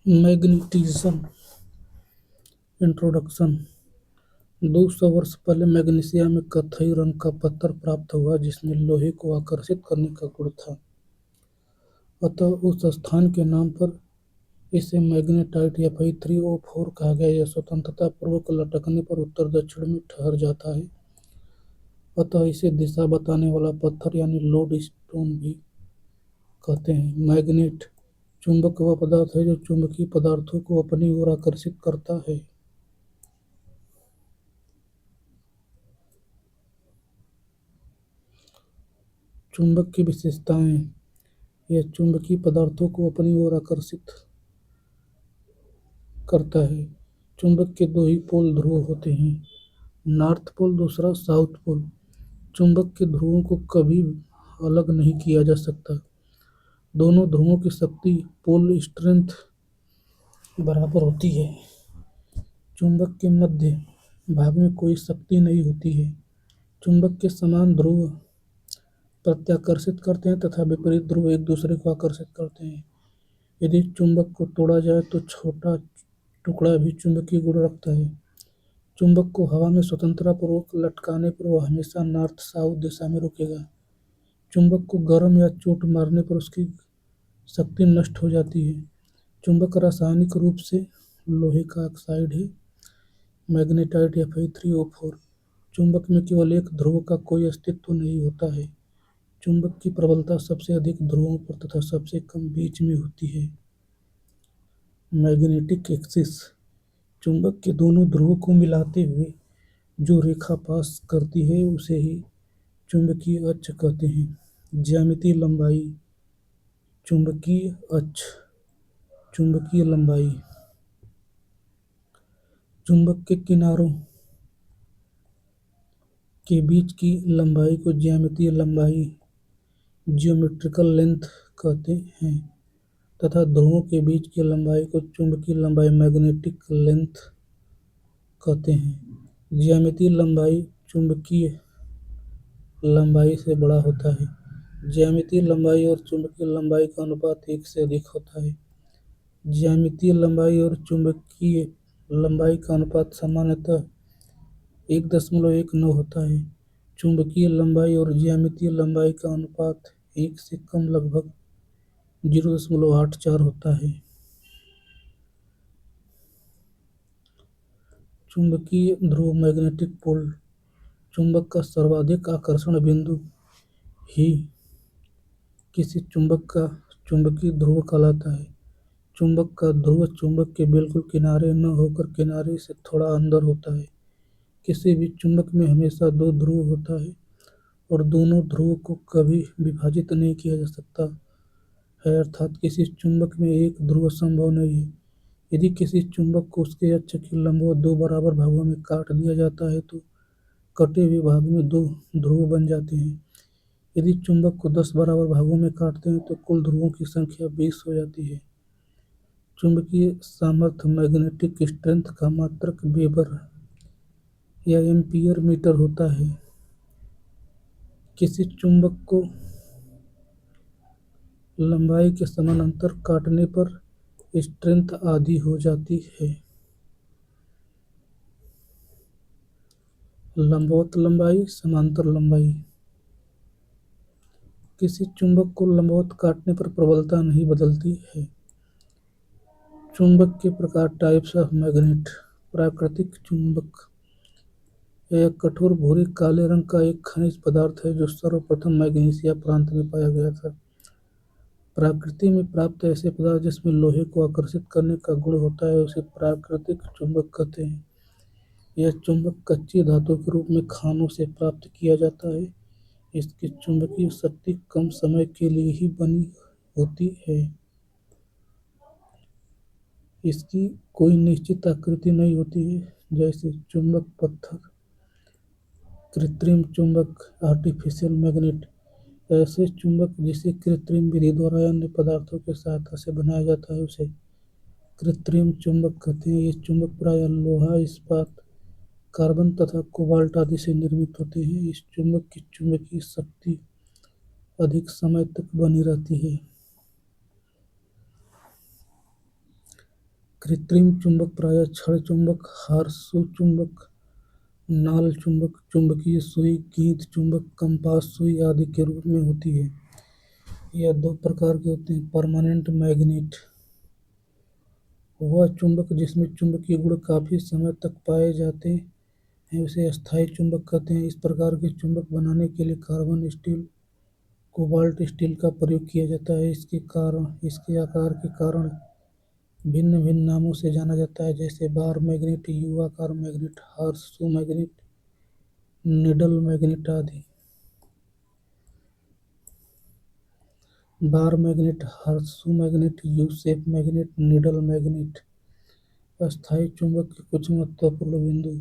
Magnetism introduction. 200 वर्ष पहले magnesia में कत्थई रंग का पत्थर प्राप्त हुआ जिसमें लोहे को आकर्षित करने का गुण था। अतः उस स्थान के नाम पर इसे मैग्नेटाइट या Fe3O4 कहा गया। यह स्वतंत्रता पूर्वक लटकने पर उत्तर दक्षिण में ठहर जाता है, अतः इसे दिशा बताने वाला पत्थर यानी लोड स्टोन भी कहते हैं। मैग्नेट चुंबक वह पदार्थ है जो चुंबकीय पदार्थों को अपनी ओर आकर्षित करता है। चुंबक की विशेषताएं। यह चुंबकीय पदार्थों को अपनी ओर आकर्षित करता है। चुंबक के दो ही पोल ध्रुव होते हैं, नॉर्थ पोल दूसरा साउथ पोल। चुंबक के ध्रुवों को कभी अलग नहीं किया जा सकता। दोनों ध्रुवों की शक्ति पोल स्ट्रेंथ बराबर होती है। चुंबक के मध्य भाग में कोई शक्ति नहीं होती है। चुंबक के समान ध्रुव प्रत्याकर्षित करते हैं तथा विपरीत ध्रुव एक दूसरे को आकर्षित करते हैं। यदि चुंबक को तोड़ा जाए तो छोटा टुकड़ा भी चुंबकीय गुण रखता है। चुंबक को हवा में स्वतंत्रतापूर्वक लटकाने पर वह हमेशा नॉर्थ साउथ दिशा में रुकेगा। चुंबक को गर्म या चोट मारने पर उसकी शक्ति नष्ट हो जाती है। चुंबक रासायनिक रूप से लोहे का ऑक्साइड है, मैग्नेटाइट या Fe3O4। चुंबक में केवल एक ध्रुव का कोई अस्तित्व नहीं होता है। चुंबक की प्रबलता सबसे अधिक ध्रुवों पर तथा सबसे कम बीच में होती है। मैग्नेटिक एक्सिस चुंबक के दोनों ध्रुवों को मिलाते हुए जो रेखा पास करती है उसे ही चुंबकीय अक्ष कहते हैं। ज्यामितीय लंबाई। चुंबकीय अक्ष। चुंबकीय लंबाई। चुंबक के किनारों के बीच की लंबाई को ज्यामितीय लंबाई जियोमेट्रिकल लेंथ कहते हैं तथा ध्रुवों के बीच की लंबाई को चुंबकीय लंबाई मैग्नेटिक लेंथ कहते हैं। ज्यामितीय लंबाई चुंबकीय लंबाई से बड़ा होता है। ज्यामितीय लंबाई और चुंबकीय लंबाई का अनुपात 1 से अधिक होता है। ज्यामितीय लंबाई और चुंबकीय लंबाई का अनुपात सामान्यतः 1.19 होता है। चुंबकीय लंबाई और ज्यामितीय लंबाई का अनुपात 1 से कम लगभग 0.84 होता है। चुंबकीय ध्रुव मैग्नेटिक पोल। चुंबक का सर्वाधिक आकर्षण बिंदु ही किसी चुंबक का चुंबकीय ध्रुव कहलाता है। चुंबक का ध्रुव चुंबक के बिल्कुल किनारे न होकर किनारे से थोड़ा अंदर होता है। किसी भी चुंबक में हमेशा दो ध्रुव होता है और दोनों ध्रुवों को कभी विभाजित नहीं किया जा सकता है, अर्थात किसी चुंबक में एक ध्रुव संभव नहीं है। यदि किसी चुंबक को उसके अक्ष के लंबवत दो बराबर भागों में काट दिया जाता है तो कटे हुए भाग में दो ध्रुव बन जाते हैं। यदि चुंबक को 10 बराबर भागों में काटते हैं तो कुल ध्रुवों की संख्या 20 हो जाती है। चुंबकीय सामर्थ्य मैग्नेटिक स्ट्रेंथ का मात्रक वेबर या एम्पीयर मीटर होता है। किसी चुंबक को लंबाई के समानांतर काटने पर स्ट्रेंथ आधी हो जाती है। लंबवत लंबाई, समांतर लंबाई। किसी चुंबक को लंबवत काटने पर प्रबलता नहीं बदलती है। चुंबक के प्रकार। Types of magnet. प्राकृतिक चुंबक। यह कठोर भूरे काले रंग का एक खनिज पदार्थ है जो सर्वप्रथम मैग्नीशिया प्रांत में पाया गया था। प्रकृति में प्राप्त ऐसे पदार्थ जिसमें लोहे को आकर्षित करने का गुण होता है उसे प्राकृतिक चुंबक कहते हैं। यह चुंबक कच्ची धातु के रूप में खानों से प्राप्त किया जाता है। इसकी चुंबकीय शक्ति कम समय के लिए ही बनी होती है। इसकी कोई निश्चित आकृति नहीं होती है, जैसे चुंबक पत्थर। कृत्रिम चुंबक आर्टिफिशियल मैग्नेट। ऐसे चुंबक जिसे कृत्रिम विधि द्वारा अन्य पदार्थों की सहायता से बनाया जाता है उसे कृत्रिम चुंबक कहते हैं। ये चुंबक प्रायः लोहा, इस्पात, कार्बन तथा कोबाल्ट आदि से निर्मित होते हैं। इस चुंबक की चुंबकीय शक्ति अधिक समय तक बनी रहती है। कृत्रिम चुंबक प्रायः छड़ चुंबक, हारशू चुंबक, नाल चुंबक, चुंबकीय सुई, गेंद चुंबक, कंपास सुई आदि के रूप में होती है। यह दो प्रकार के होते हैं। परमानेंट मैग्नेट, वह चुंबक जिसमें चुंबकीय गुण काफी समय तक पाए जाते हैं उसे स्थायी चुंबक कहते हैं। इस प्रकार के चुंबक बनाने के लिए कार्बन स्टील, कोबाल्ट स्टील का प्रयोग किया जाता है। इसके आकार के कारण भिन्न भिन्न नामों से जाना जाता है, जैसे बार मैग्नेट, यू आकार magnet, horseshoe magnet, needle magnet आदि। Bar magnet, horseshoe magnet, U shape magnet, needle magnet. अस्थायी चुंबक के कुछ महत्वपूर्ण बिंदु।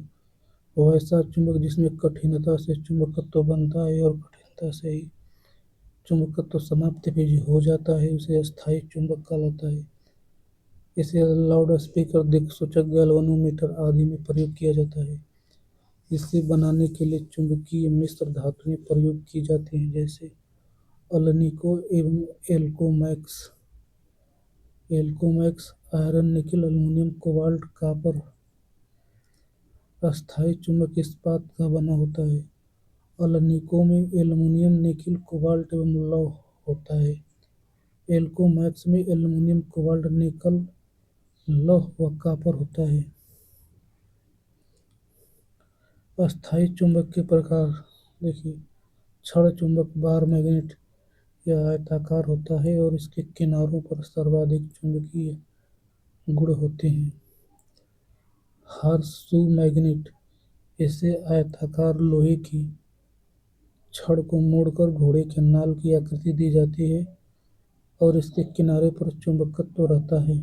वैसा चुंबक जिसमें कठिनता से चुंबकत्व बनता है और कठिनता से ही चुंबकत्व समाप्त भी हो जाता है उसे अस्थायी चुंबक कहलाता है। इसे लाउडस्पीकर, दिक्सूचक, गैल्वेनोमीटर आदि में प्रयोग किया जाता है। इसे बनाने के लिए चुंबकीय मिश्र धातुएं प्रयोग की जाती हैं, जैसे अलनीको एवं alcomax. Alcomax iron, nickel, aluminium, cobalt, copper. अस्थायी चुंबक इस्पात का बना होता है। अलनीको में एल्युमिनियम, निकेल, कोबाल्ट एवं लौह होता है। एल्कोमैक्स में एल्युमिनियम, कोबाल्ट, निकल, लौह व कॉपर होता है। अस्थायी चुंबक के प्रकार देखिए। छड़ चुंबक, बार मैग्नेट, यह आयताकार होता है और इसके किनारों पर सर्वाधिक चुंबकीय गुण होते हैं। हार्सशू मैग्नेट, इसे आयताकार लोहे की छड़ को मोड़कर घोड़े के नाल की आकृति दी जाती है और इसके किनारे पर चुंबकत्व रहता है।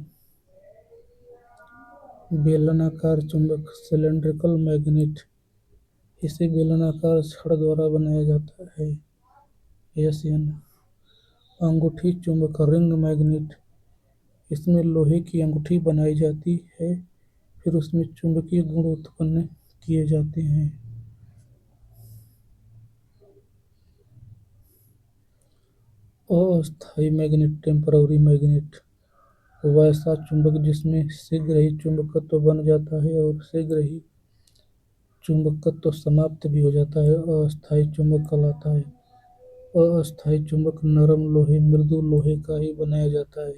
बेलनाकार चुंबक, सिलेंड्रिकल मैग्नेट, इसे बेलनाकार छड़ द्वारा बनाया जाता है। एशियन अंगूठी चुंबक, रिंग मैग्नेट, इसमें लोहे की अंगूठी बनाई जाती है फिर उसमें चुंबकीय गुण उत्पन्न किए जाते हैं। अस्थायी मैग्नेट, टेम्पररी मैग्नेट, वैसा चुंबक जिसमें शीघ्र ही चुंबकत्व बन जाता है और शीघ्र ही चुंबकत्व समाप्त भी हो जाता है, अस्थायी चुंबक कहलाता है। अस्थायी चुंबक नरम लोहे, मृदु लोहे का ही बनाया जाता है।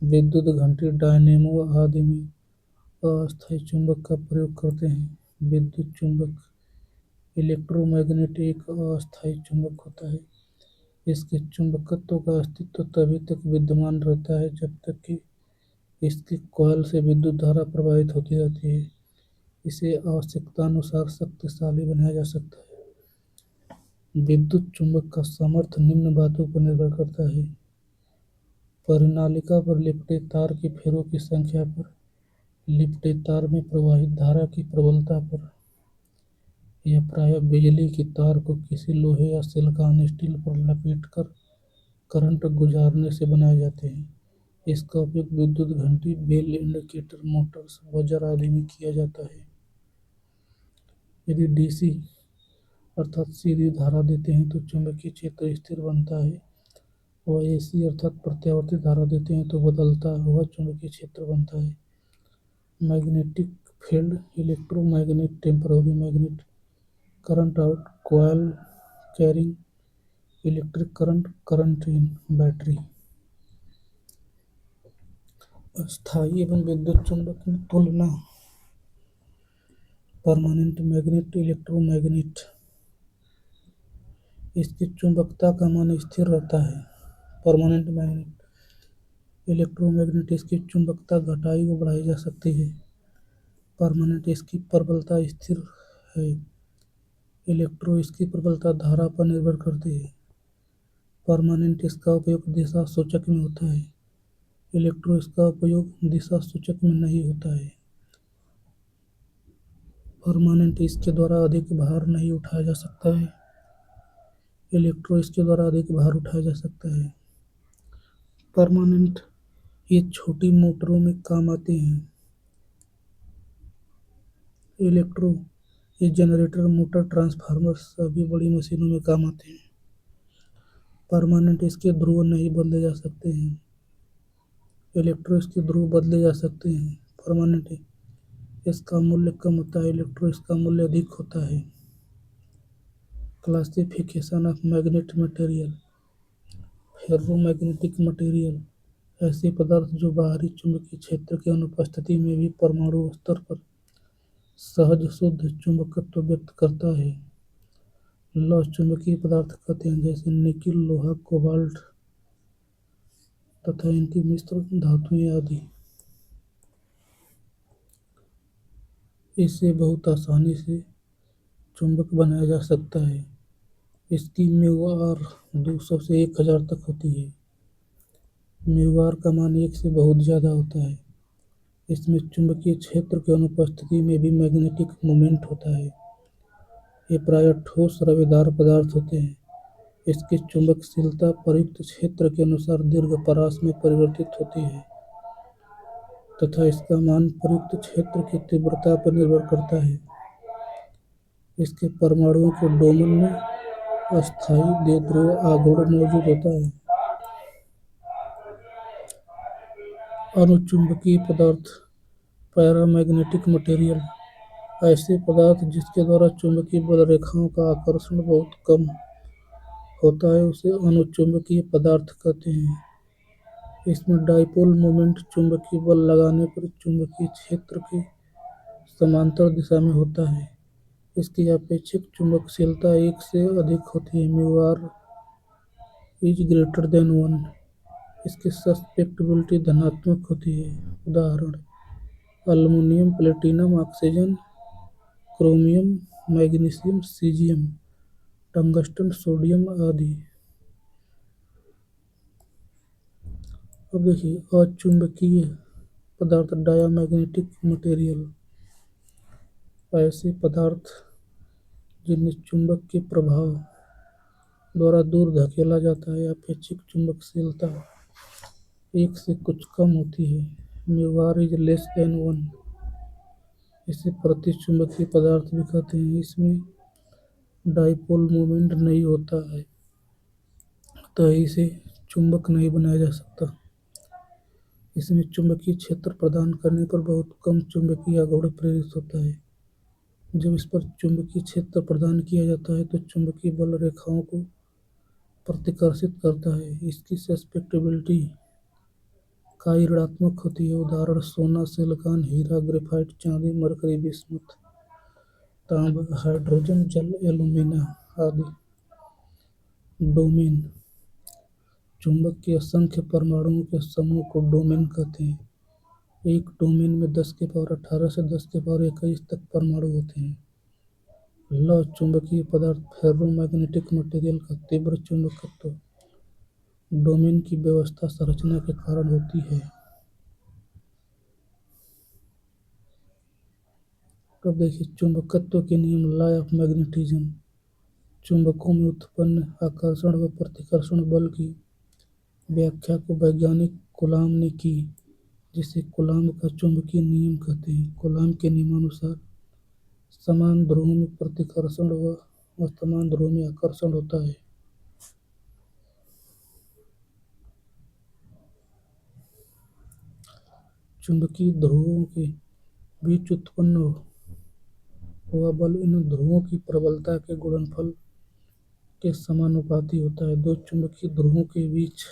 विद्युत घंटी, डायनेमो आदि में अस्थायी चुंबक का प्रयोग करते हैं। विद्युत चुंबक, इलेक्ट्रोमैग्नेट एक अस्थायी चुंबक होता है। इसके चुंबकत्व का अस्तित्व तभी तक विद्यमान रहता है जब तक कि इसके कॉइल से विद्युत धारा प्रवाहित होती रहती है। इसे आवश्यकतानुसार शक्तिशाली बनाया जा सकता है। विद्युत चुंबक का सामर्थ्य निम्न बातों पर निर्भर करता है। परिनालिका पर लिपटे तार की फेरों की संख्या पर, लिपटे तार में प्रवाहित धारा की प्रबलता पर। यह प्रायः बिजली की तार को किसी लोहे या सिलिकॉन स्टील पर लपेटकर करंट गुजारने से बनाए जाते हैं। इसका उपयोग विद्युत घंटी, बेल इंडिकेटर, मोटर्स, बजर आदि में किया जाता है। यदि डीसी अर्थात सीधी धारा देते हैं तो चुंबकीय क्षेत्र स्थिर बनता है, और एसी अर्थात प्रत्यावर्ती धारा देते हैं तो बदलता हुआ चुंबकीय क्षेत्र बनता है। Magnetic field, electromagnet, temporary magnet, current out, coil carrying electric current, current in battery. अस्थायी एवं विद्युत चुंबक में तुलना। परमानेंट मैग्नेट, इलेक्ट्रोमैग्नेट, इसकी चुंबकता का मान स्थिर रहता है। Permanent magnet. इलेक्ट्रोमैग्नेट, इसकी चुंबकता घटाई व बढ़ाई जा सकती है। परमानेंट, इसकी प्रबलता स्थिर है। इलेक्ट्रो, इसकी प्रबलता धारा पर निर्भर करती है। परमानेंट, इसका उपयोग दिशा सूचक में होता है। इलेक्ट्रो, इसका उपयोग दिशा सूचक में नहीं होता है। परमानेंट, इसके द्वारा अधिक भार नहीं उठाया जा सकता है। इलेक्ट्रो, इसके द्वारा अधिक भार उठाया जा सकता है। परमानेंट, ये छोटी मोटरों में काम आते हैं। इलेक्ट्रो, ये जनरेटर, मोटर, ट्रांसफार्मर सभी बड़ी मशीनों में काम आते हैं। परमानेंट, इसके ध्रुव नहीं बदले जा सकते हैं। इलेक्ट्रो इसके ध्रुव बदले जा सकते हैं। परमानेंट इसका मूल्य कम होता है, इलेक्ट्रो इसका मूल्य अधिक होता है। Classification of magnet material. Ferromagnetic material ऐसे पदार्थ जो बाहरी चुंबकीय क्षेत्र की अनुपस्थिति में भी परमाणु स्तर पर सहज शुद्ध चुंबकत्व व्यक्त करता है। लौह चुंबकीय पदार्थ कहते हैं, जैसे निकिल, लोहा, कोबाल्ट तथा इनकी मिश्र धातुएं आदि। इसे बहुत आसानी से चुंबक बनाया जा सकता है। इसकी म्यू आर 200 से 1000 तक होती है। म्यू आर का मान 1 से बहुत ज़्यादा होता है। इसमें चुंबकीय क्षेत्र की अनुपस्थिति में भी मैग्नेटिक मोमेंट होता है। ये प्रायः ठोस रवेदार पदार्थ होते हैं। इसकी चुंबकशीलता प्रयुक्त क्षेत्र के अनुसार दीर्घ परास में परिवर्तित होती है तथा इसका मान प्रयुक्त क्षेत्र की तीव्रता पर निर्भर करता है। इसके परमाणुओं के डोमेन में अस्थायी द्विध्रुव आघूर्ण मौजूद होता है। अनुचुंबकीय पदार्थ। पैरामैग्नेटिक मटेरियल ऐसे पदार्थ जिसके द्वारा चुंबकीय बल रेखाओं का आकर्षण बहुत कम होता है, उसे अनुचुंबकीय पदार्थ कहते हैं। इसमें डाइपोल मोमेंट चुंबकीय बल लगाने पर चुंबकीय क्षेत्र के समांतर दिशा में होता है। इसकी अपेक्षित चुंबकशीलता 1 से अधिक होती है। Mu R is greater than 1। इसकी सस्पेक्टिबिलिटी धनात्मक होती है। उदाहरण: aluminium, platinum, oxygen, chromium, magnesium, caesium, tungsten, sodium आदि। अब देखिए अचुंबकीय पदार्थ। डायामैग्नेटिक मटेरियल ऐसे पदार्थ जिन्हें चुंबक के प्रभाव द्वारा दूर धकेला जाता है। अपेक्षित चुंबकशीलता 1 से कुछ कम होती है। Mu R is less than 1। इसे प्रतिचुंबकीय पदार्थ भी कहते हैं। इसमें डाइपोल मोमेंट नहीं होता है, तो इसे चुंबक नहीं बनाया जा सकता। इसमें चुंबकीय क्षेत्र प्रदान करने पर बहुत कम चुंबकीय आघूर्ण प्रेरित होता है। जब इस पर चुंबकीय क्षेत्र प्रदान किया जाता है तो चुंबकीय बल रेखाओं को प्रतिकर्षित करता है। इसकी सस्पेक्टिबिलिटी काई ऋणात्मक होती है। उदाहरण: सोना, सिलिकॉन, हीरा, ग्रेफाइट, चांदी, मरकरी, बिस्मुथ, तांबा, हाइड्रोजन, जल, एल्यूमिना आदि। डोमेन। चुंबक के असंख्य परमाणुओं के समूह को डोमेन कहते हैं। एक डोमेन में 1018 से 1021 तक परमाणु होते हैं। लौह चुंबकीय पदार्थ। फेरोमैग्नेटिक मटेरियल का तीव्र चुंबकत्व डोमेन की व्यवस्था संरचना के कारण होती है। अब देखिए चुंबकत्व के नियम। Law of magnetism. चुंबकों में उत्पन्न आकर्षण व प्रतिकर्षण बल की व्याख्या को वैज्ञानिक कूलाम ने की, जिसे कूलाम का चुंबकीय नियम कहते हैं। कूलाम के नियमानुसार समान ध्रुवों में प्रतिकर्षण व असमान ध्रुवों में आकर्षण होता है। चुंबकीय ध्रुवों के बीच उत्पन्न हुआ बल इन ध्रुवों की प्रबलता के गुणनफल के समानुपाती होता है। दो चुंबकीय ध्रुवों के बीच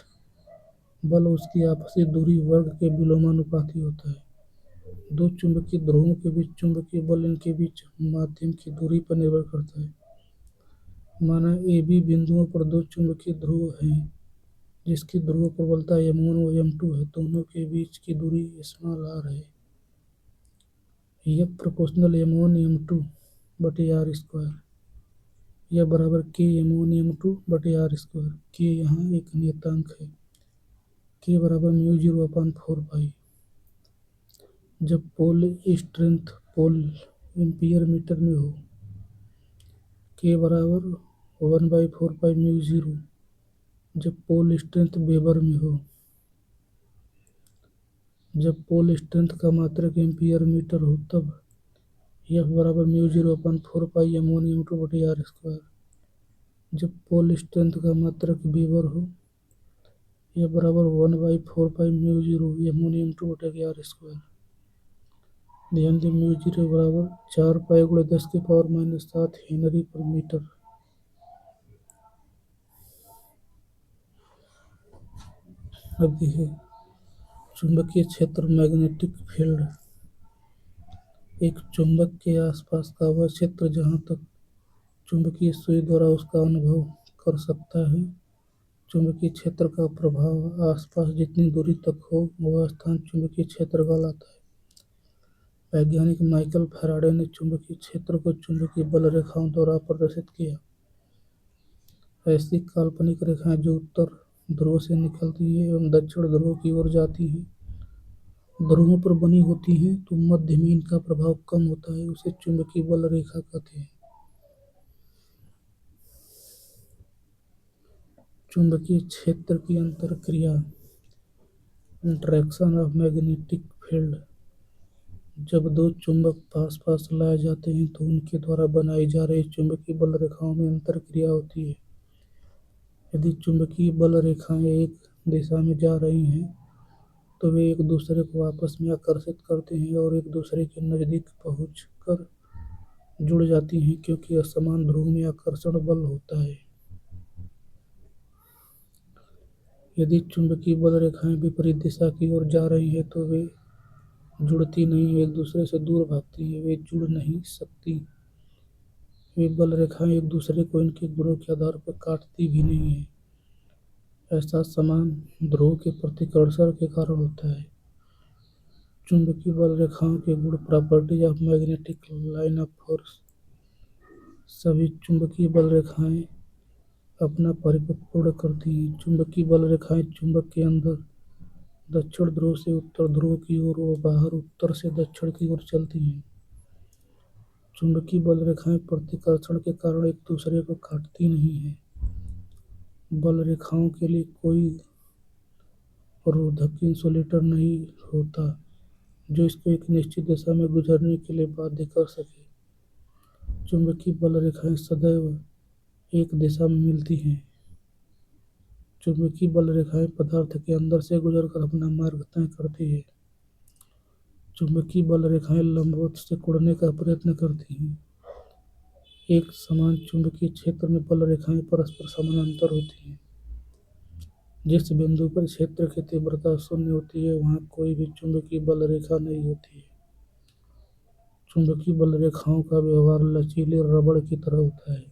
बल उसकी आपसी दूरी वर्ग के विलोमानुपाती होता है। दो चुंबकीय ध्रुवों के बीच चुंबकीय बल इनके बीच माध्यम की दूरी पर निर्भर करता है। माना ए बी बिंदुओं पर दो चुंबकीय ध्रुव हैं जिसकी ध्रुव प्रबलता m1 व m2 है। दोनों के बीच की दूरी r है। F प्रोपोर्शनल m1 m2 बटे r स्क्वायर। यह बराबर k m1 m2 बटे r स्क्वायर। k यहाँ एक नियतांक है। k बराबर μ0/4 जब पोल स्ट्रेंथ पोल एम्पीयर मीटर में हो। k बराबर 1/4 μ0 जब पोल स्ट्रेंथ वेबर में हो। जब पोल स्ट्रेंथ का मात्रक एम्पीयर मीटर हो तब F बराबर μ0/4 m1 m2 बटे r स्क्वायर। जब पोल स्ट्रेंथ का मात्रक वेबर हो यह बराबर 1/4π μ0 एमोनियम 2/r²। ध्यान दें μ0 बराबर 4π × 10⁻⁷ हेनरी पर मीटर। अब देखिए चुंबकीय क्षेत्र मैग्नेटिक फील्ड। एक चुंबक के आसपास का वह क्षेत्र जहाँ तक चुंबकीय सुई द्वारा उसका अनुभव कर सकता है। चुंबकीय क्षेत्र का प्रभाव आसपास जितनी दूरी तक हो वह स्थान चुंबकीय क्षेत्र कहलाता है। वैज्ञानिक माइकल फैराडे ने चुंबकीय क्षेत्र को चुंबकीय बल रेखाओं द्वारा प्रदर्शित किया। ऐसी काल्पनिक रेखाएं जो उत्तर ध्रुव से निकलती हैं एवं दक्षिण ध्रुव की ओर जाती हैं, ध्रुवों पर बनी होती हैं तो मध्य में इनका प्रभाव कम होता है, उसे चुंबकीय बल रेखा कहते हैं। चुंबकीय क्षेत्र की अंतरक्रिया, इंटरैक्शन ऑफ मैग्नेटिक फील्ड। जब दो चुंबक पास पास लाए जाते हैं तो उनके द्वारा बनाई जा रही चुंबकीय बल रेखाओं में अंतरक्रिया होती है। यदि चुंबकीय बल रेखाएं एक दिशा में जा रही हैं तो वे एक दूसरे को आपस में आकर्षित करते हैं और एक दूसरे के नज़दीक पहुंचकर जुड़ जाती हैं, क्योंकि असमान ध्रुव में आकर्षण बल होता है। यदि चुंबकीय बल रेखाएं विपरीत दिशा की ओर जा रही हैं तो वे जुड़ती नहीं, एक दूसरे से दूर भागती हैं, वे जुड़ नहीं सकती। वे बल रेखाएं एक दूसरे को इनके गुणों के आधार पर काटती भी नहीं हैं। ऐसा समान ध्रुव के प्रतिकर्षण के कारण होता है। चुंबकीय बल रेखाओं के गुण, properties of magnetic line of force. सभी चुंबकीय बल रेखाएं अपना परिपथ पूर्ण करती हैं। चुंबकीय बल रेखाएं चुंबक के अंदर दक्षिण ध्रुव से उत्तर ध्रुव की ओर व बाहर उत्तर से दक्षिण की ओर चलती हैं। चुंबकीय बल रेखाएं प्रतिकर्षण के कारण एक दूसरे को काटती नहीं हैं। बल रेखाओं के लिए कोई रोधक इंसुलेटर नहीं होता जो इसको एक निश्चित दिशा में गुजरने के लिए बाध्य कर सके। चुंबकीय बल रेखाएं सदैव एक दिशा में मिलती हैं। चुंबकीय बल रेखाएं पदार्थ के अंदर से गुजरकर अपना मार्ग तय करती है। चुंबकीय बल रेखाएं लंबवत से कुड़ने का प्रयत्न करती हैं। एक समान चुंबकीय क्षेत्र में बल रेखाएं परस्पर समानांतर होती हैं। जिस बिंदु पर क्षेत्र की तीव्रता शून्य होती है वहां कोई भी चुंबकीय बल रेखा नहीं होती है। चुंबकीय बल रेखाओं का व्यवहार लचीले रबड़ की तरह होता है।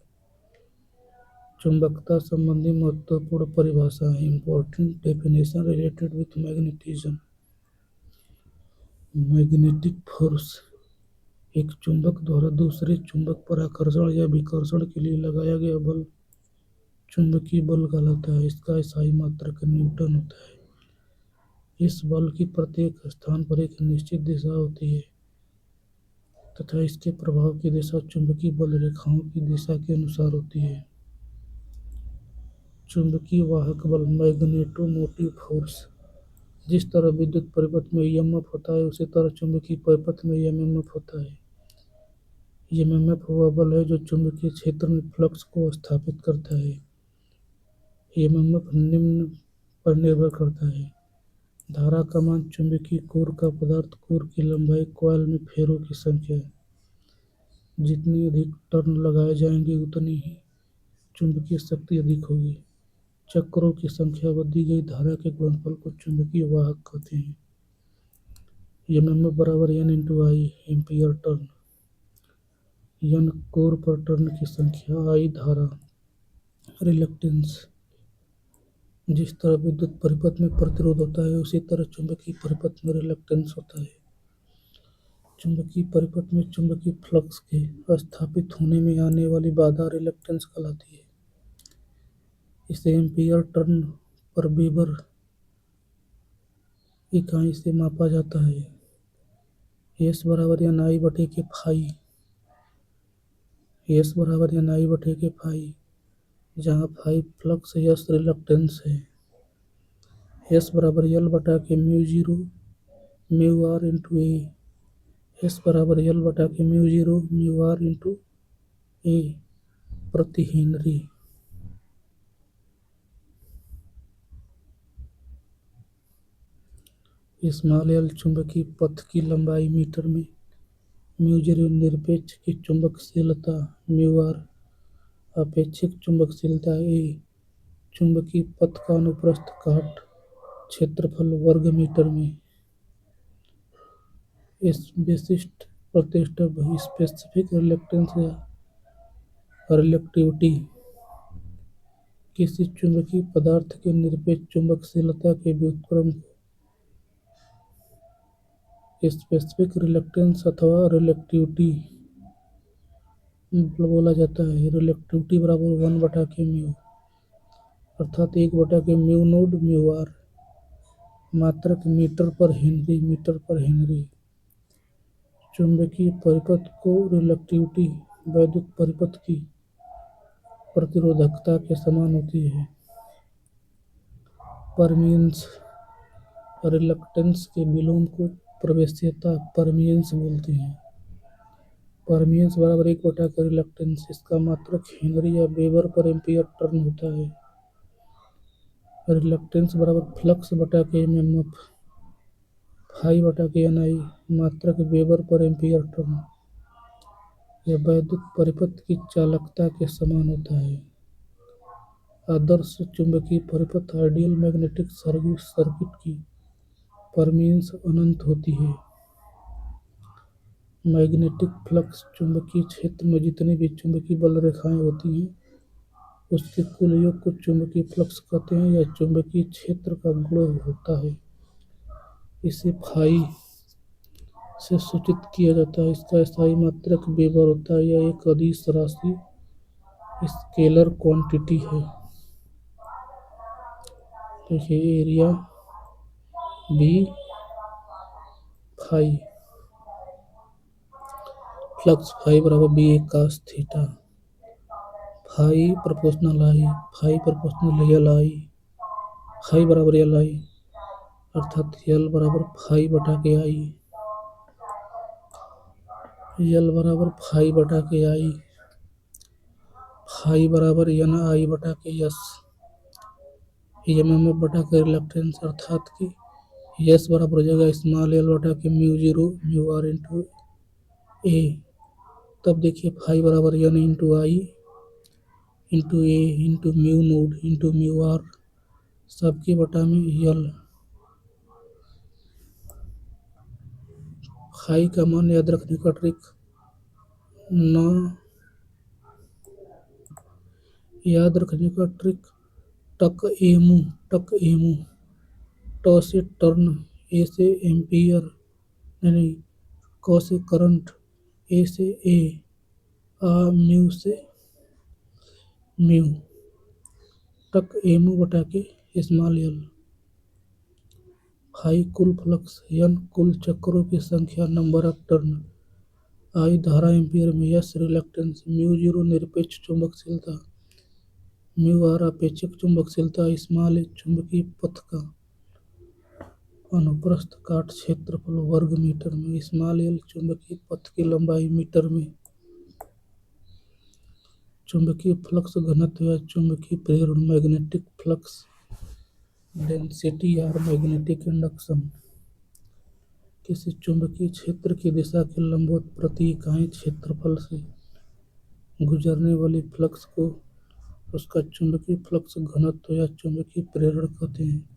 चुंबकता संबंधी महत्वपूर्ण परिभाषा है। Important definition related with magnetism. Magnetic force एक चुंबक द्वारा दूसरे चुंबक पर आकर्षण या विकर्षण के लिए लगाया गया बल चुंबकीय बल कहलाता है। इसका SI मात्रक न्यूटन होता है। इस बल की प्रत्येक स्थान पर एक निश्चित दिशा होती है तथा इसके प्रभाव की दिशा चुंबकीय बल रेखाओं की दिशा के अनुसार होती है। चुंबकीय वाहक बल, मैग्नेटोमोटिव फोर्स। जिस तरह विद्युत परिपथ में EMF होता है उसी तरह चुंबकीय परिपथ में MMF होता है। MMF वह बल है जो चुंबकीय क्षेत्र में फ्लक्स को स्थापित करता है। MMF निम्न पर निर्भर करता है। धारा का मान, चुंबकीय कोर का पदार्थ, कोर की लंबाई, कॉइल में फेरों की संख्या। जितनी अधिक टर्न लगाए जाएंगे उतनी ही चुंबकीय शक्ति अधिक होगी। चक्रों की संख्या व दी गई धारा के गुणनफल को चुंबकीय वाहक कहते हैं। MMF बराबर N × I, ampere turn. N core पर टर्न की संख्या, I धारा, रिलक्टेंस। जिस तरह विद्युत परिपथ में प्रतिरोध होता है उसी तरह चुंबकीय परिपथ में रिलक्टेंस होता है। चुंबकीय परिपथ में चुंबकीय फ्लक्स के स्थापित होने में आने वाली बाधा रिलक्टेंस कहलाती है। इसे एम्पीयर टर्न पर वेबर इकाई से मापा जाता है। S बराबर NI/φ। S बराबर NI/φ, जहाँ φ फ्लक्स, S रिलक्टेंस है। S बराबर L/μ0 μr × A। S बराबर L/μ0 μr × A प्रति हेनरी। इस्माइल चुंबकीय पथ की लंबाई मीटर में, म्यू0 निरपेक्ष की चुंबकशीलता म्यू आर, आपेक्षिक चुंबकशीलता ए, चुंबकीय पथ का अनुप्रस्थ काट क्षेत्रफल वर्ग मीटर में। इस विशिष्ट प्रतिष्ठित स्पेसिफिक रिलक्टेंस या रिलेक्टिविटी किसी चुंबकीय पदार्थ के निरपेक्ष चुंबकशीलता के व्युत्क्रम को स्पेसिफिक रिलक्टेंस अथवा रिलेक्टिविटी बोला जाता है। रिलेक्टिविटी बराबर 1/म्यू, अर्थात 1/म्यू नोड म्यू आर, मात्रक मीटर पर हेनरी। चुंबकीय परिपथ को रिलेक्टिविटी वैद्युत परिपथ की प्रतिरोधकता के समान होती है। परमियंस रिलक्टेंस के विलोम को प्रवेश्यता परमियंस बोलते हैं। परमियंस बराबर 1/रिलक्टेंस, इसका मात्रक हेनरी या वेबर पर एम्पीयर टर्न होता है। रिलक्टेंस बराबर फ्लक्स बटा के एमएमएफ, फाई बटा के एनआई, मात्रक वेबर पर एम्पीयर टर्न। यह वैद्युत परिपथ की चालकता के समान होता है। आदर्श चुंबकीय परिपथ आइडियल मैग्नेटिक सर्किट की परमियंस अनंत होती है। मैग्नेटिक फ्लक्स चुंबकीय क्षेत्र में जितनी भी चुंबकीय बल रेखाएं होती हैं उसके कुल योग को चुंबकीय फ्लक्स कहते हैं या चुंबकीय क्षेत्र का गुण होता है। इसे फाई से सूचित किया जाता है। इसका स्थायी मात्रक वेबर होता है। यह एक अदिश राशि स्केलर क्वांटिटी है। देखिए area B phi, flux phi बराबर B A cos theta, phi proportional I, phi proportional L I, phi बराबर एल आई, अर्थात एल बराबर फाई बटा के आई, एल बराबर फाई बटा के आई, फाई बराबर एन आई बटा के एस, एमएमएफ बटा के रिलक्टेंस, अर्थात कि एस बराबर हो जाएगा स्मॉल एल बटा के म्यू0 म्यू आर इंटू ए। तब देखिए फाई बराबर N into I into A into mu naught into mu R, सबके बटा में यल। फाई का मान याद रखने का ट्रिक, टक एमू, ट से टर्न, ए से एम्पियर, नहीं क से करंट, ए से ए, आ म्यू से म्यू, टक एमू बटा के स्मॉल एल। फाई कुल फ्लक्स, एन कुल चक्रों की संख्या नंबर ऑफ टर्न, आई धारा एम्पियर में, एस रिलक्टेंस, म्यू0 निरपेक्ष चुंबकशीलता, म्यू आर आपेक्षिक चुंबकशीलता, स्मॉल ए चुंबकीय पथ का अनुप्रस्थ काट क्षेत्रफल वर्ग मीटर में, स्मॉल एल चुंबकीय पथ की लंबाई मीटर में, चुंबकीय फ्लक्स घनत्व या चुंबकीय प्रेरण मैग्नेटिक फ्लक्स डेंसिटी और मैग्नेटिक इंडक्शन, किसी चुंबकीय क्षेत्र की दिशा के लंबवत प्रति इकाई क्षेत्रफल से गुजरने वाली फ्लक्स को उसका चुंबकीय फ्लक्स घनत्व या चुंबकीय प्रेरण कहते हैं।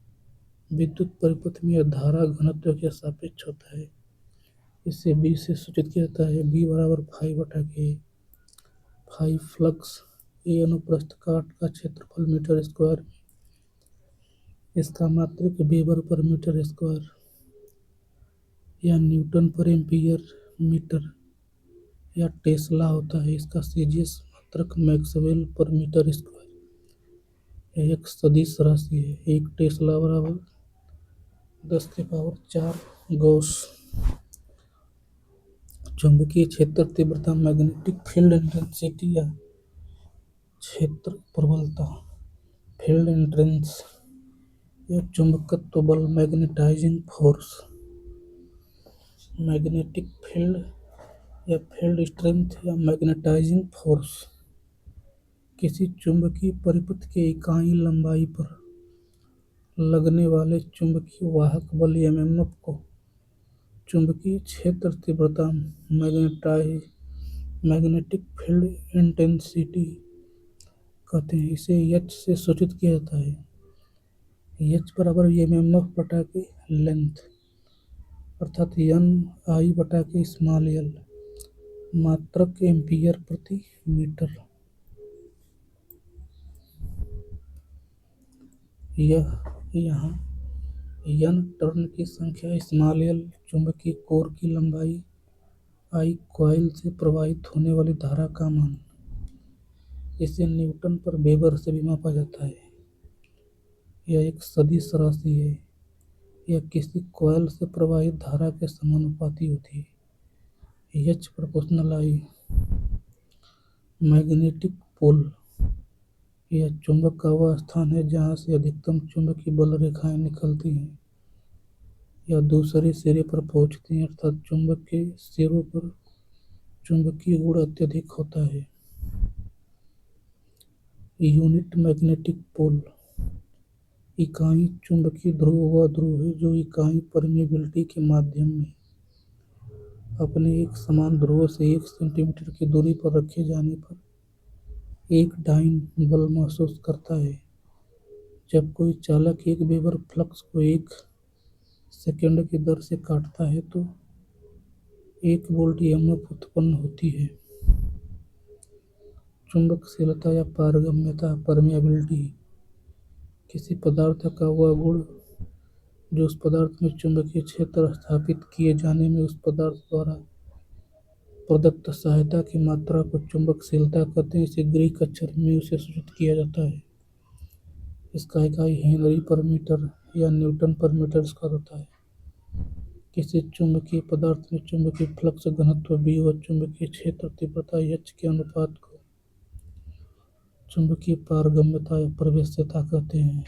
विद्युत परिपथ में यह धारा घनत्व के सापेक्ष होता है। इसे बी से सूचित किया जाता है, बी बराबर फाई बटा के। फाई फ्लक्स ए अनुप्रस्थ काट का क्षेत्रफल मीटर स्क्वायर में, इसका मात्रक वेबर पर मीटर स्क्वायर या न्यूटन पर एम्पियर मीटर या टेस्ला होता है। इसका सीजीएस मात्रक मैक्सवेल पर मीटर स्क्वायर। यह एक सदिश राशि है। एक टेस्ला बराबर 10⁴ गॉस। चुंबकीय क्षेत्र तीव्रता मैग्नेटिक फील्ड इंटेंसिटी या क्षेत्र प्रबलता, फील्ड इंटेंस या चुंबकत्व बल मैग्नेटाइजिंग फोर्स, मैग्नेटिक फील्ड या फील्ड स्ट्रेंथ या मैग्नेटाइजिंग फोर्स किसी चुंबकीय परिपथ के इकाई लंबाई पर लगने वाले चुंबकीय वाहक बल एमएमएफ को चुंबकीय क्षेत्र तीव्रता मैग्नेटिक फील्ड इंटेंसिटी कहते हैं। इसे एच से सूचित किया जाता है। एच बराबर एमएमएफ बटा के लेंथ अर्थात एन आई बटा के स्मॉल एल मात्रक एम्पियर प्रति मीटर। यह यहाँ एन टर्न की संख्या स्मॉल एल चुंबकीय कोर की लंबाई आई कॉइल से प्रवाहित होने वाली धारा का मान। इसे न्यूटन पर वेबर से भी मापा जाता है। यह एक सदिश राशि है। यह किसी कॉइल से प्रवाहित धारा के समानुपाती होती है। एच प्रोपोर्शनल आई। मैग्नेटिक पोल यह चुंबक का वह स्थान है जहाँ से अधिकतम चुंबकीय बल रेखाएं निकलती हैं या दूसरे सिरे पर पहुँचती हैं अर्थात चुंबक के सिरों पर चुंबकीय गुण अत्यधिक होता है। यूनिट मैग्नेटिक पोल इकाई चुंबकीय ध्रुव वह ध्रुव है जो इकाई परमीबिलिटी के माध्यम में अपने एक समान ध्रुव से 1 सेंटीमीटर की दूरी पर रखे जाने पर एक डाइन बल महसूस करता है। जब कोई चालक एक वेबर फ्लक्स को 1 सेकंड की दर से काटता है तो 1 वोल्ट ईएमएफ उत्पन्न होती है। चुंबकशीलता या पारगम्यता परमिएबिलिटी किसी पदार्थ का वह गुण जो उस पदार्थ में चुंबकीय क्षेत्र स्थापित किए जाने में उस पदार्थ द्वारा प्रदत्त सहायता की मात्रा को चुंबकशीलता कहते हैं। इसे ग्रीक अक्षर म्यू से सूचित किया जाता है। इसका इकाई हेनरी पर मीटर या न्यूटन पर मीटर स्क्वायर होता है। किसी चुंबकीय पदार्थ में चुंबकीय फ्लक्स घनत्व बी व चुंबकीय क्षेत्र तीव्रता एच के अनुपात को चुंबकीय पारगम्यता या प्रवेश्यता कहते हैं।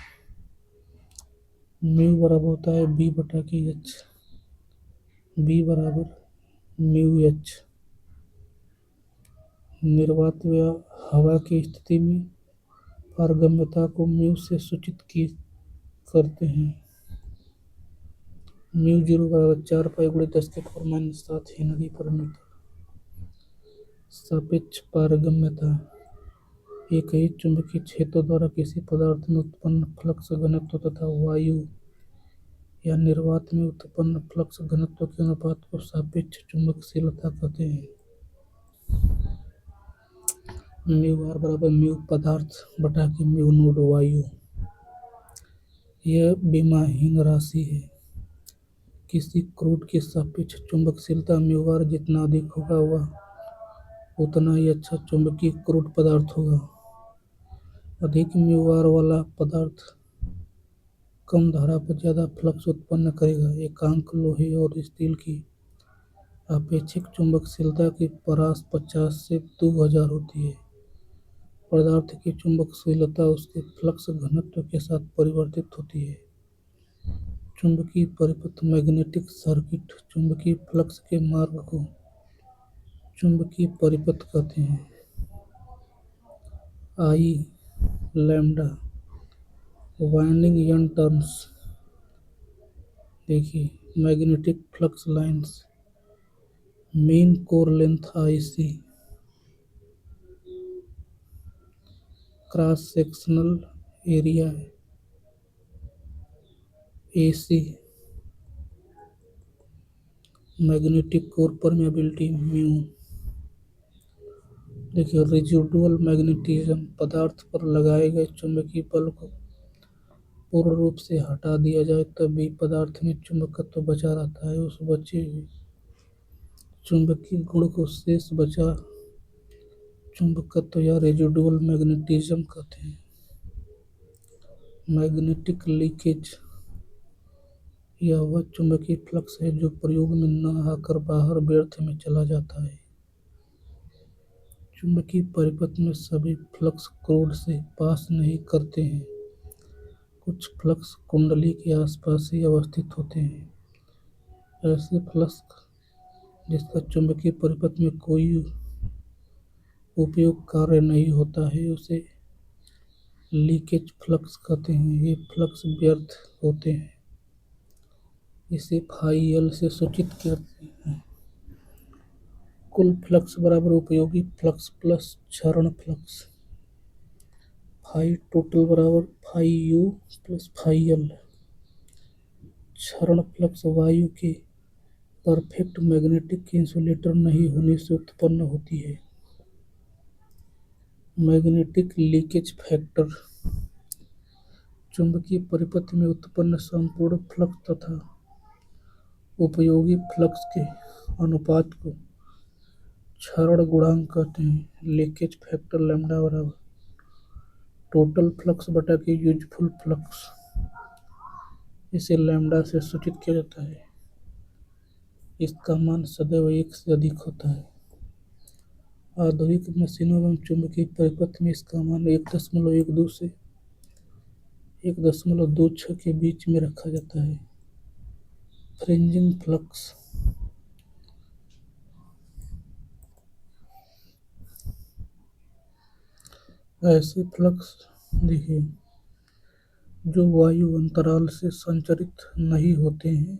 म्यू बराबर होता है बी बटा के एच। बी बराबर म्यू एच। निर्वात या हवा की स्थिति में पारगम्यता को म्यू से सूचित करते हैं। म्यू 0 बराबर 4 पाई गुणे 10⁻⁷ हेनरी पर मीटर। सापेक्ष पारगम्यता एक ही चुंबकीय क्षेत्र द्वारा किसी पदार्थ में उत्पन्न फ्लक्स घनत्व तथा वायु या निर्वात में उत्पन्न फ्लक्स घनत्व के अनुपात को सापेक्ष चुंबकशीलता कहते हैं। म्यू आर बराबर म्यू पदार्थ बटा के म्यू नोड वायु। यह विमाहीन राशि है। किसी क्रूड की सापेक्ष चुंबकशीलता म्यू आर जितना अधिक होगा वह उतना ही अच्छा चुंबकीय क्रूड पदार्थ होगा। अधिक म्यू आर वाला पदार्थ कम धारा पर ज़्यादा फ्लक्स उत्पन्न करेगा। एकांक लोहे और स्टील की आपेक्षिक चुंबकशीलता की परास 50 से 2000 होती है। पदार्थ की चुंबकशीलता उसके फ्लक्स घनत्व के साथ परिवर्तित होती है। चुंबकीय परिपथ मैग्नेटिक सर्किट चुंबकीय फ्लक्स के मार्ग को चुंबकीय परिपथ कहते हैं। I lambda winding N turns देखिए magnetic flux lines main core length I C cross sectional area A C magnetic core permeability mu. देखिए रेजिडुअल मैग्नेटिज्म पदार्थ पर लगाए गए चुंबकीय बल को पूर्ण रूप से हटा दिया जाए तब भी पदार्थ में चुंबकत्व बचा रहता है। उस बचे हुए चुंबकीय गुण को शेष बचा चुंबकत्व या रेजिडुअल मैग्नेटिज्म कहते हैं। मैग्नेटिक लीकेज यह वह चुंबकीय फ्लक्स है जो प्रयोग में न आकर बाहर व्यर्थ में चला जाता है। चुंबकीय परिपथ में सभी फ्लक्स क्रूड से पास नहीं करते हैं। कुछ फ्लक्स कुंडली के आसपास ही अवस्थित होते हैं। ऐसे फ्लक्स जिसका चुंबकीय परिपथ में कोई उपयोग कार्य नहीं होता है उसे लीकेज फ्लक्स कहते हैं। ये फ्लक्स व्यर्थ होते हैं। इसे फाई एल से सूचित करते हैं। कुल फ्लक्स बराबर उपयोगी फ्लक्स प्लस क्षरण फ्लक्स। फाई टोटल बराबर phi U plus phi L. क्षरण फ्लक्स वायु के परफेक्ट मैग्नेटिक इंसुलेटर नहीं होने से उत्पन्न होती है। मैग्नेटिक लीकेज फैक्टर चुंबकीय परिपथ में उत्पन्न संपूर्ण फ्लक्स तथा उपयोगी फ्लक्स के अनुपात को क्षरण गुणांक कहते हैं। लीकेज फैक्टर लैम्ब्डा बराबर टोटल फ्लक्स बटा के यूजफुल फ्लक्स। इसे लैम्ब्डा से सूचित किया जाता है। इसका मान सदैव 1 से अधिक होता है। आधुनिक मशीनों एवं चुंबकीय परिपथ में इसका मान 1.12 से 1.26 के बीच में रखा जाता है। फ्रिंजिंग फ्लक्स ऐसे फ्लक्स देखिए जो वायु अंतराल से संचरित नहीं होते हैं,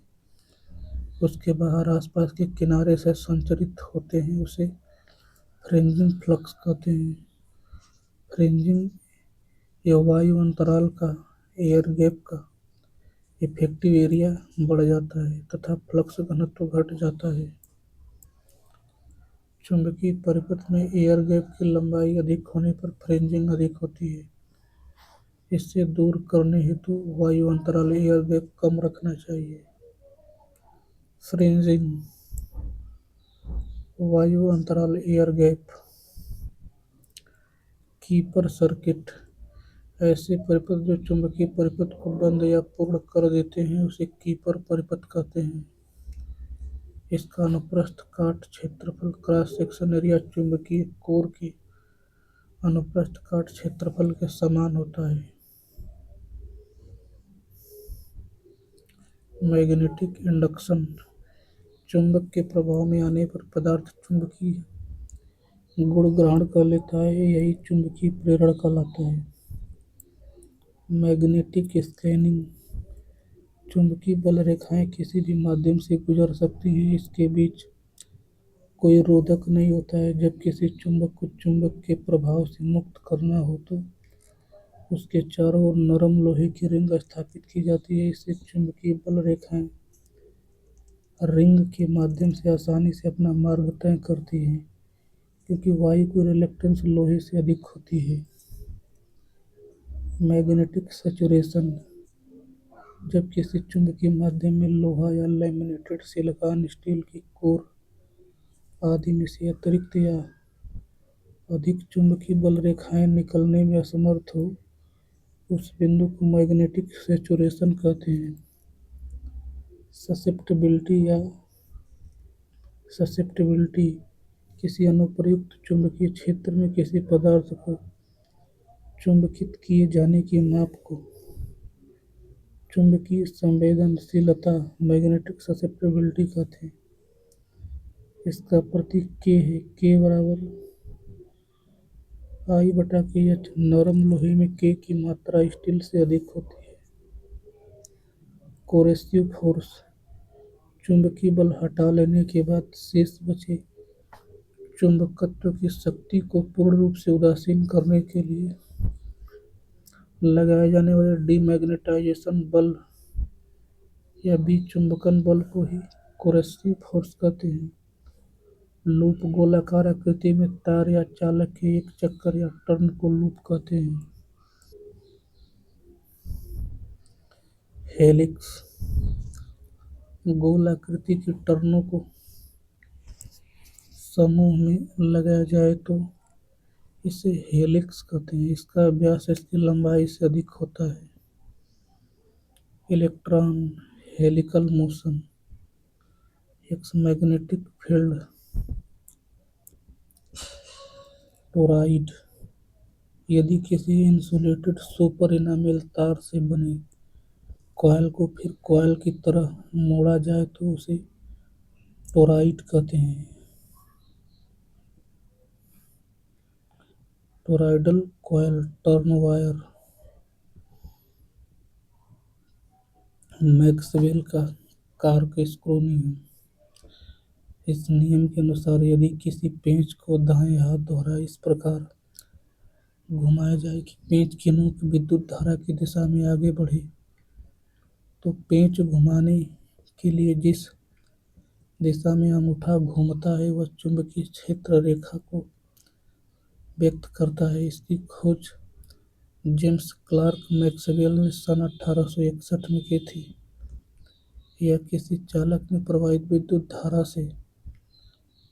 उसके बाहर आसपास के किनारे से संचरित होते हैं, उसे फ्रिंजिंग फ्लक्स कहते हैं। फ्रिंजिंग या वायु अंतराल का एयर गैप का इफेक्टिव एरिया बढ़ जाता है तथा फ्लक्स घनत्व घट जाता है। चुंबकीय परिपथ में एयर गैप की लंबाई अधिक होने पर फ्रिंजिंग अधिक होती है। इससे दूर करने हेतु वायु अंतराल एयर गैप कम रखना चाहिए। फ्रिंजिंग वायु अंतराल एयर गैप। कीपर सर्किट ऐसे परिपथ जो चुंबकीय परिपथ को बंद या पूर्ण कर देते हैं उसे कीपर परिपथ कहते हैं। इसका अनुप्रस्थ काट क्षेत्रफल क्रॉस सेक्शन एरिया चुंबकीय कोर के अनुप्रस्थ काट क्षेत्रफल के समान होता है। मैग्नेटिक इंडक्शन चुंबक के प्रभाव में आने पर पदार्थ चुंबकीय गुण ग्रहण कर लेता है, यही चुंबकीय प्रेरण कहलाता है। मैग्नेटिक स्कैनिंग चुंबकीय बल रेखाएं किसी भी माध्यम से गुजर सकती हैं, इसके बीच कोई रोधक नहीं होता है। जब किसी चुंबक को चुंबक के प्रभाव से मुक्त करना हो तो उसके चारों ओर नरम लोहे की रिंग स्थापित की जाती है। इससे चुंबकीय बल रेखाएं रिंग के माध्यम से आसानी से अपना मार्ग तय करती हैं, क्योंकि वायु की रिलक्टेंस लोहे से अधिक होती है। मैग्नेटिक सैचुरेशन जब किसी चुंबकीय माध्यम में लोहा या लैमिनेटेड सिलिकॉन स्टील की कोर आदि में से अतिरिक्त या अधिक चुंबकीय बल रेखाएं निकलने में असमर्थ हो, उस बिंदु को मैग्नेटिक सैचुरेशन कहते हैं। ससेप्टिबिलिटी किसी अनुप्रयुक्त चुंबकीय क्षेत्र में किसी पदार्थ को चुंबकित किए जाने की माप को चुंबकीय संवेदनशीलता मैग्नेटिक ससेप्टिबिलिटी कहते हैं। इसका प्रतीक के है। के बराबर आई बटा के एच। नरम लोहे में के की मात्रा स्टील से अधिक होती है। कोरेसिव फोर्स चुंबकीय बल हटा लेने के बाद शेष बचे चुंबकत्व की शक्ति को पूर्ण रूप से उदासीन करने के लिए लगाए जाने वाले डीमैग्नेटाइजेशन बल या विचुंबकन बल को ही कोरेसिव फोर्स कहते हैं। लूप गोलाकार आकृति में तार या चालक के एक चक्कर या टर्न को लूप कहते हैं। हेलिक्स गोल आकृति की टर्नों को समूह में लगाया जाए तो इसे हेलिक्स कहते हैं। इसका व्यास इसकी लंबाई से अधिक होता है। इलेक्ट्रॉन हेलिकल मोशन एक मैग्नेटिक फील्ड टोरॉइड यदि किसी इंसुलेटेड सुपर इनामेल तार से बने कॉइल को फिर कॉइल की तरह मोड़ा जाए तो उसे टोरॉइड कहते हैं। Toroidal coil turn wire Maxwell का कार्कस्क्रू नियम। इस नियम के अनुसार यदि किसी पेंच को दाएं हाथ द्वारा इस प्रकार घुमाया जाए कि पेंच की नोक विद्युत धारा की दिशा में आगे बढ़े, तो पेंच घुमाने के लिए जिस दिशा में अंगूठा घूमता है वह चुंबकीय क्षेत्र रेखा को व्यक्त करता है। इसकी खोज जेम्स क्लार्क मैक्सवेल ने सन 1861 में की थी। यह किसी चालक में प्रवाहित विद्युत धारा से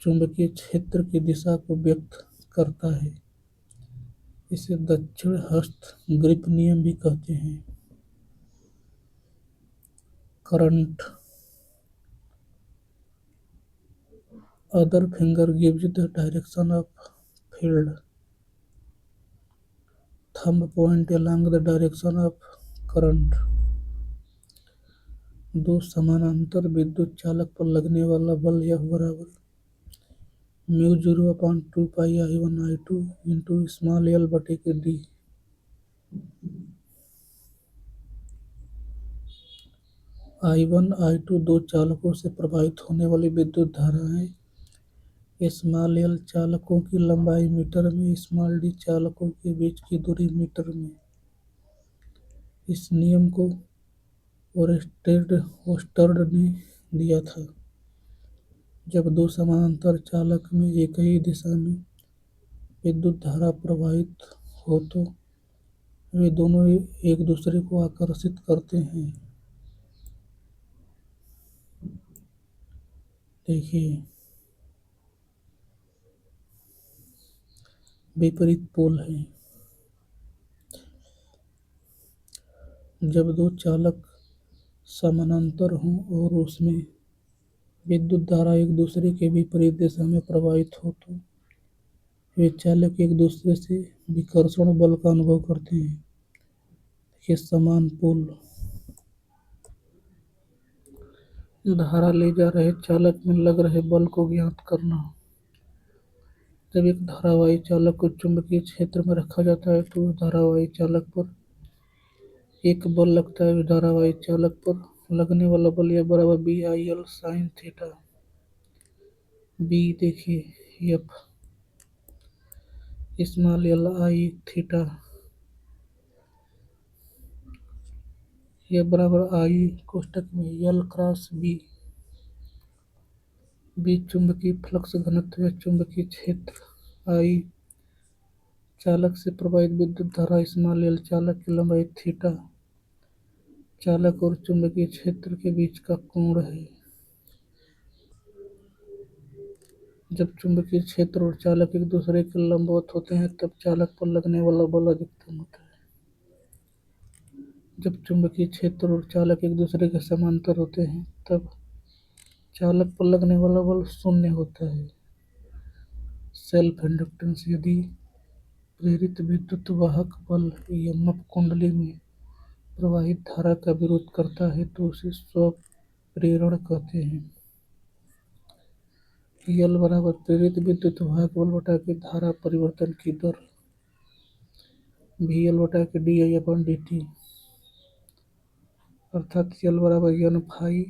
चुंबकीय क्षेत्र की दिशा को व्यक्त करता है। इसे दक्षिण हस्त ग्रिप नियम भी कहते हैं। Current. Other finger gives the direction of field. Thumb point along the direction of current. दो समानांतर विद्युत चालक पर लगने वाला बल F बराबर म्यू 0/2 पाई I1 I2 into small l बटे के डी। I1 I2 दो चालकों से प्रवाहित होने वाली विद्युत धारा है। स्मॉल l चालकों की लंबाई मीटर में, स्मॉल d चालकों के बीच की दूरी मीटर में। इस नियम को ओर्स्टेड ने दिया था। जब दो समानांतर चालक में एक ही दिशा में विद्युत धारा प्रवाहित हो तो वे दोनों एक दूसरे को आकर्षित करते हैं। देखिए, विपरीत पोल है। जब दो चालक समानांतर हों और उसमें विद्युत धारा एक दूसरे के विपरीत दिशा में प्रवाहित हो तो वे चालक एक दूसरे से विकर्षण बल का अनुभव करते हैं। ये समान पोल धारा ले जा रहे चालक में लग रहे बल को ज्ञात करना। जब एक धारावाही चालक को चुंबकीय क्षेत्र में रखा जाता है तो उस धारावाही चालक पर एक बल लगता है। धारावाही चालक पर लगने वाला बल यह बराबर BIL sin थीटा। बी देखिए F small l I theta, यह बराबर I कोष्टक में L क्रॉस बी। बी चुंबकीय फ्लक्स घनत्व या चुंबकीय क्षेत्र। I चालक से प्रवाहित विद्युत धारा। स्मॉल l चालक की लंबाई थीटा चालक और चुंबकीय क्षेत्र के बीच का कोण है। जब चुंबकीय क्षेत्र और चालक एक दूसरे के लंबवत होते हैं तब चालक पर लगने वाला बल अधिकतम होता है। जब चुंबकीय क्षेत्र और चालक एक दूसरे के समांतर होते हैं तब चालक पर लगने वाला बल शून्य होता है। Self inductance. यदि प्रेरित विद्युत वाहक बल EMF कुंडली में प्रवाहित धारा का विरोध करता है तो उसे स्वप्रेरण कहते हैं। L बराबर प्रेरित विद्युत वाहक बल बटा के धारा परिवर्तन की दर VL बटा के DI/dt, अर्थात L बराबर N फाई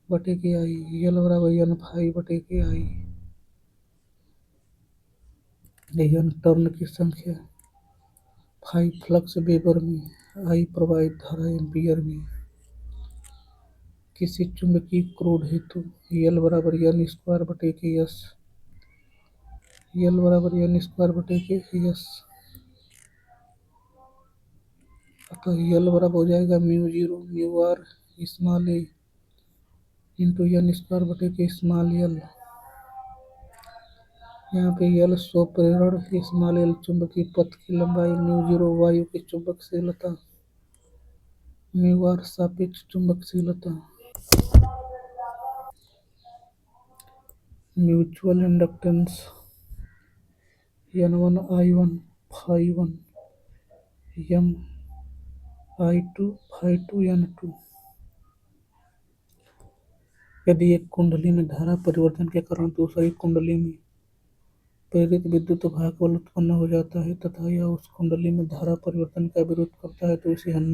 बटे के I। L बराबर N फाई बटे के I। N टर्न की संख्या, फाई फ्लक्स वेबर में, I प्रवाहित धारा एम्पीयर में। किसी चुंबकीय क्रोड हेतु L बराबर N स्क्वायर बटे के S। L बराबर N स्क्वायर बटे के S, अतः L बराबर हो जाएगा mu 0 mu R small a into N square बटे के स्मॉल l। यहाँ पे L स्वप्रेरण, स्मॉल l चुंबकीय पथ की लंबाई, म्यू 0 वायु की चुंबकशीलता, म्यू आर सापेक्ष चुंबकशीलता। Mutual inductance N1 I1 phi 1 M I2 phi 2 N2। यदि एक कुंडली में धारा परिवर्तन के कारण दूसरी कुंडली में प्रेरित विद्युत वाहक बल उत्पन्न हो जाता है तथा यह उस कुंडली में धारा परिवर्तन का विरोध करता है तो इसे हम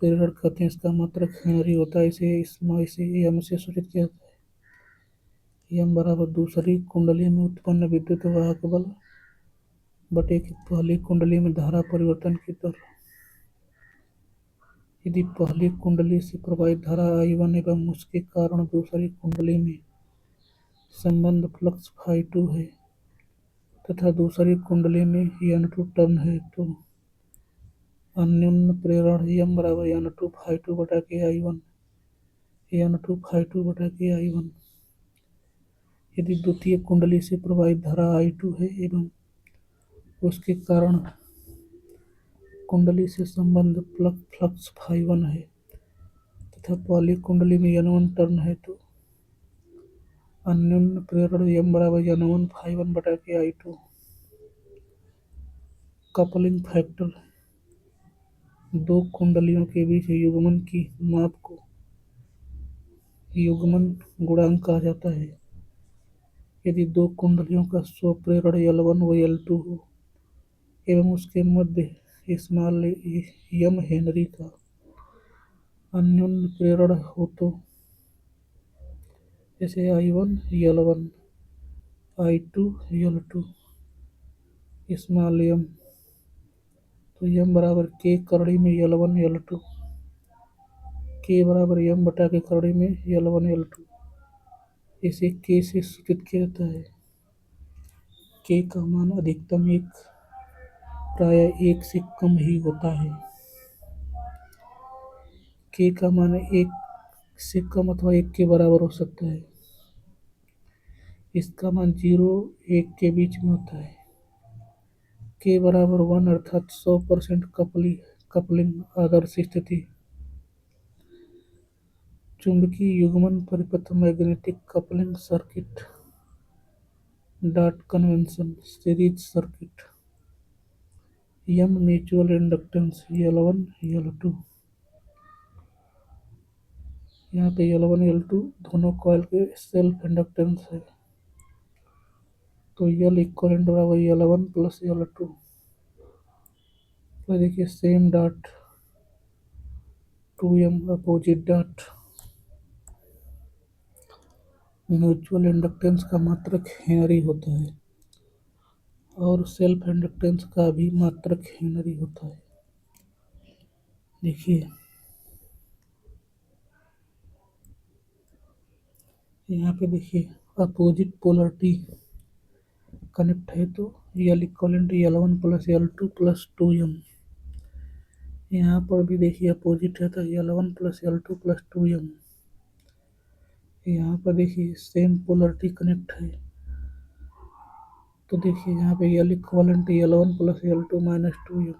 प्रेरण कहते हैं, इसका मात्रक हेनरी होता है। इसे यम से सूचित किया जाता है। यम बराबर दूसरी कुंडली में उत्पन्न विद्युत वाहक बल बटे की पहली कुंडली में धारा परिवर्तन की दर। यदि पहली कुंडली से प्रवाहित धारा I1 एवं उसके कारण दूसरी कुंडली में संबंध फ्लक्स φ2 है तथा दूसरी कुंडली में N2 टर्न है, तो अन्योन्य प्रेरण M बराबर N2 φ2 बटा के I1 N2 φ2 बटा के I1। यदि द्वितीय कुंडली से प्रवाहित धारा I2 है एवं उसके कारण कुंडली से संबंध फ्लक्स φ1 है तथा पहली कुंडली में N1 टर्न है, तो अन्योन्य प्रेरण M बराबर N1 φ1 बटा के I2। कपलिंग फैक्टर दो कुंडलियों के बीच युग्मन की माप को युग्मन गुणांक कहा जाता है। यदि दो कुंडलियों का स्वप्रेरण L1 व L2 हो एवं उसके मध्य स्मॉल m हेनरी का अन्योन्य प्रेरण हो, तो जैसे I1 L1 I2 L2 small m, तो m बराबर k करड़ी में L1 L2, k बराबर m बटा के करड़ी में L1 L2। इसे k से सूचित किया जाता है। k का मान अधिकतम प्रायः 1 से कम ही होता है। k का मान 1 से कम अथवा 1 के बराबर हो सकता है। इसका मान 0 1 के बीच में होता है। k बराबर 1 अर्थात 100% कपलिंग आदर्श स्थिति। चुंबकीय युग्मन परिपथ magnetic coupling circuit dot convention series circuit. M mutual inductance L1 L2। यहाँ पे L1 L2 दोनों कॉइल के सेल्फ इंडक्टेंस है, तो L इक्वलेंट बराबर L1 प्लस L2। तो देखिए same dot 2M opposite dot. Mutual inductance का मात्रक हेनरी होता है और सेल्फ इंडक्टेंस का भी मात्रक हेनरी होता है। देखिए यहाँ पे देखिए अपोजिट पोलरिटी कनेक्ट है, तो L equivalent L1 plus L2 plus 2M। यहाँ पर भी देखिए अपोजिट है, तो L1 plus L2 plus 2M। यहाँ पर देखिए सेम पोलरिटी कनेक्ट है, तो देखिए यहाँ पे L equivalent L1 plus L2 minus 2M।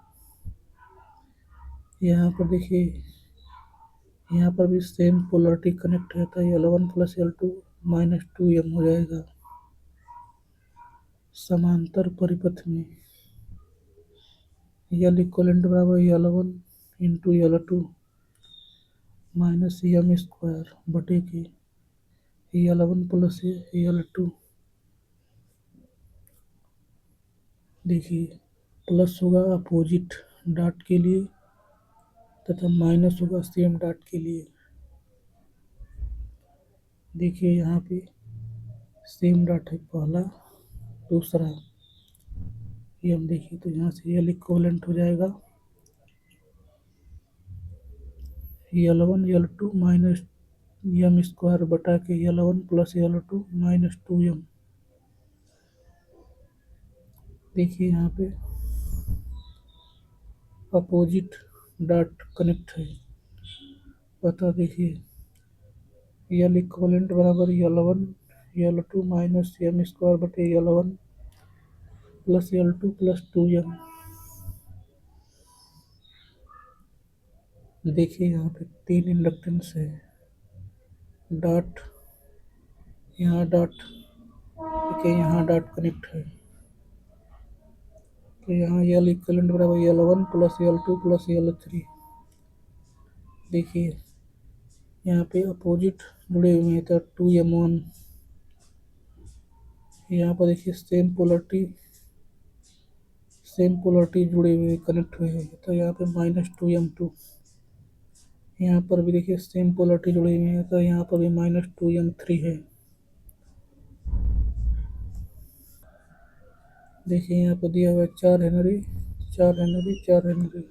यहाँ पर देखिए यहाँ पर भी सेम पोलरिटी कनेक्ट है, तो L1 plus L2 minus 2M हो जाएगा। समांतर परिपथ में L इक्वलेंट बराबर L1 into L2 minus M square बटे के L1 प्लस L2। देखिए प्लस होगा अपोजिट डॉट के लिए तथा माइनस होगा सेम डॉट के लिए। देखिए यहाँ पे सेम डॉट है पहला, दूसरा M। देखिए तो यहाँ से L इक्वलेंट हो जाएगा L1 L2 minus M square बटा के L1 plus L2 minus 2M। देखिए यहाँ पे अपोजिट डॉट कनेक्ट है, अतः देखिए L इक्वलेंट बराबर L1 L2 minus M square बटे L1 plus L2 plus 2M। देखिए यहाँ पे 3 इंडक्टेंस है, डॉट यहाँ डॉट, देखिए यहाँ डॉट कनेक्ट है, तो यहाँ L इक्वलेंट बराबर L1 plus L2 plus L3। देखिए यहाँ पे अपोजिट जुड़े हुए हैं, तो 2M1। यहाँ पर देखिए सेम पोलरिटी जुड़े हुए कनेक्ट हुए हैं, तो यहाँ पे माइनस 2M2। यहाँ पर भी देखिए सेम पोलरिटी जुड़ी हुई है, तो यहाँ पर भी -2m3 है। देखिए यहाँ पर दिया हुआ है 4 हेनरी, 4 हेनरी, 4 हेनरी।